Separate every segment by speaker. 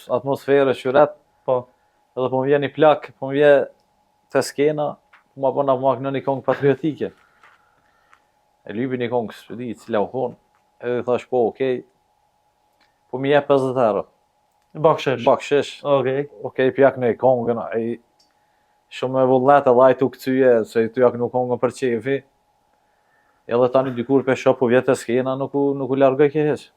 Speaker 1: atmosferë qyret,
Speaker 2: Po.
Speaker 1: edhe po më vjen një plak, po më vjen te skena, po ma bëna ma kënë një kongë patriotike. E lypi një kongë, s'e di, cila u konë, edhe thash po, okej, po më jep 50 euro.
Speaker 2: Bakshish.
Speaker 1: Bakshish,
Speaker 2: Okej.
Speaker 1: pjak në kongën, ai shumë e vullnet edhe ai tu kcyje, se tu jak në kongën për qefi, edhe tani dikur pe shop po vjet te skena, nuk u largoj ke hiç.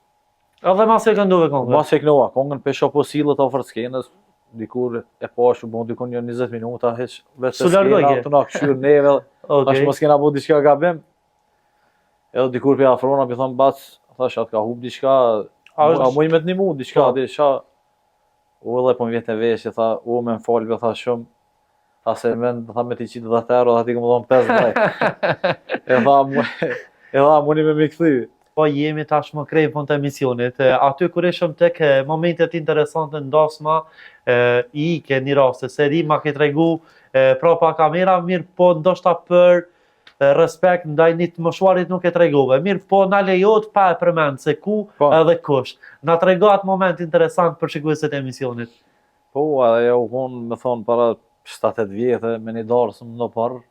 Speaker 2: Edhe mas e këndove kongën.
Speaker 1: Mas e knova, kongën pe shop po sillet afër skenës, dikur e pash u bon dikon një 20 minuta hiç vetë
Speaker 2: Su largoj
Speaker 1: skena,
Speaker 2: ke?
Speaker 1: tu na kshyr neve, tash
Speaker 2: Okej.
Speaker 1: mos kena bu diçka gabim. Edhe dikur pe afrona pe thon bac, thash atë ka hub diçka, a muj me të nimu diçka,
Speaker 2: Po.
Speaker 1: di çka. U edhe po më vjen te veshje, tha, u më fal, be tha shumë. Tha se men, tha me ti qitë 10 euro, tha ti këmë dhon 5 lek. E tha, muni me mi kthy.
Speaker 2: Po jemi tashmë krejt në fund të emisionit. Aty kur ishëm tek momentet interesante ndosma, i ke një raste, se di ma ke tregu prapa kamera, mirë po ndoshta për respekt ndaj një të moshuarit nuk e tregove. Mirë po na lejot pa e përmend se ku
Speaker 1: Po.
Speaker 2: edhe kush. Na trego atë moment interesant për shikuesit e emisionit.
Speaker 1: Po, edhe u konë, me thonë, para 7-8 vjetë, me një dorësëm në parë.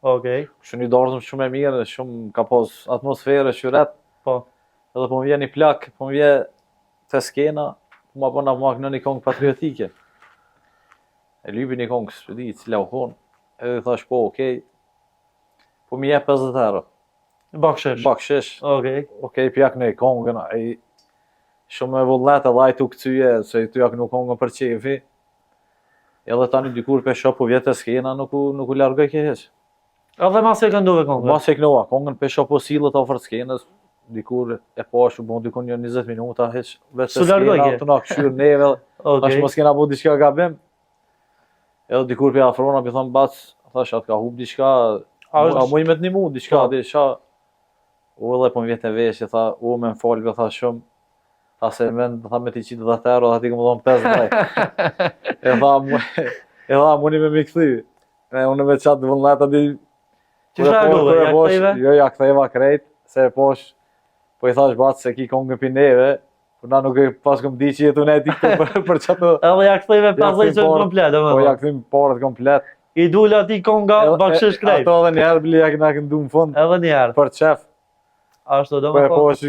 Speaker 2: Okej.
Speaker 1: Kështu një dorësëm shumë e mirë, shumë ka pas atmosferë qyret.
Speaker 2: Po.
Speaker 1: Edhe po më vjen një plak, po më vjen te skena, po ma bëna ma kënë një kongë patriotike. E lypi një kongë, s'e di, cila u konë, edhe thash po, okej, po më jep 50 euro.
Speaker 2: Bakshish.
Speaker 1: Bakshish,
Speaker 2: Okej.
Speaker 1: pjak në kongën, ai shumë e vullnet edhe ai tu kcyje, se tu jak në kongën për qefi. Edhe tani dikur pe shop po vjet te skena, nuk u largoj ke hiç.
Speaker 2: Edhe mas e këndove kongën.
Speaker 1: Mas e knova, kongën pe shop po sillet afër skenës, dikur e pash u bon dikon një 20 minuta hiç vetë
Speaker 2: Su largoj
Speaker 1: skena,
Speaker 2: ke?
Speaker 1: tu na kshyr neve, tash
Speaker 2: Okej.
Speaker 1: mos kena bu diçka gabim. Edhe dikur pe afrona pe thon bac, thash atë ka hub diçka, a muj me të nimu diçka,
Speaker 2: Po.
Speaker 1: di çka. U edhe po më vjen te veshje, tha, u më fal, be tha shumë. Tha se men, tha me ti qitë 10 euro, tha ti këmë dhon 5 lek. E tha, muni me mi kthy. Unë me qatë vullnet, adi...
Speaker 2: Që shagove, ja kthejve?
Speaker 1: Jo, ja kthejva krejt, se e posh, po i thash bac se ki kongën pi neve, por na nuk e pas këm di që jetu ne di këtu për qatë...
Speaker 2: Edhe ja kthejve 5 që komplet,
Speaker 1: Po ja kthim parët komplet.
Speaker 2: I dula ti konga bakshish krejt.
Speaker 1: Ato edhe njerë bili ja këna këndu në fund,
Speaker 2: Edhe njerë.
Speaker 1: për qef.
Speaker 2: Ashtu do
Speaker 1: Po
Speaker 2: më
Speaker 1: e posh,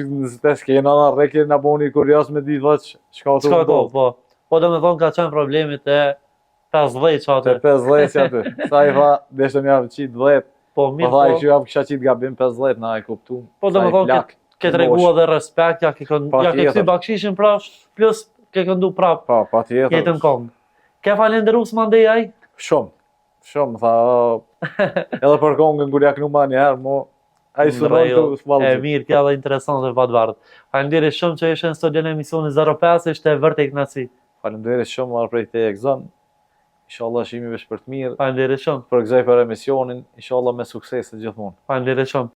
Speaker 1: të skena, na reke na boni kurios me di vëq, shka të
Speaker 2: Çka ko, po. Po do me thonë ka qenë problemit e 50 që
Speaker 1: Te
Speaker 2: atë.
Speaker 1: 50 që aty. Sa i tha, deshte më javë qitë 10.
Speaker 2: Po
Speaker 1: Po
Speaker 2: mirë
Speaker 1: tha, i
Speaker 2: po.
Speaker 1: kështu javë kësha qitë gabim 50, na e kuptu.
Speaker 2: Po do me thonë ke tregu edhe respekt, ja ke kthy
Speaker 1: tjetër.
Speaker 2: bakshishin prap, plus ke këndu prap
Speaker 1: Po, pa tjetër.
Speaker 2: jetën kong. Ke falenderues mandej ai?
Speaker 1: Shumë. Shumë, tha, edhe për kongën kur ja knu ma njerë, mo, a i sunon të
Speaker 2: E
Speaker 1: shmallë.
Speaker 2: mirë, kjo edhe interesant dhe patbardh. Faleminderit shumë që ishe në studion e emisionit 05, ishte vërtet e kënaqësi.
Speaker 1: Faleminderit shumë, marrë prej te e gëzën. Inshallah shimi vesh për të mirë.
Speaker 2: Faleminderit shumë.
Speaker 1: Përgëzoj për emisionin, inshallah me sukses të gjithmonë.
Speaker 2: Faleminderit shumë.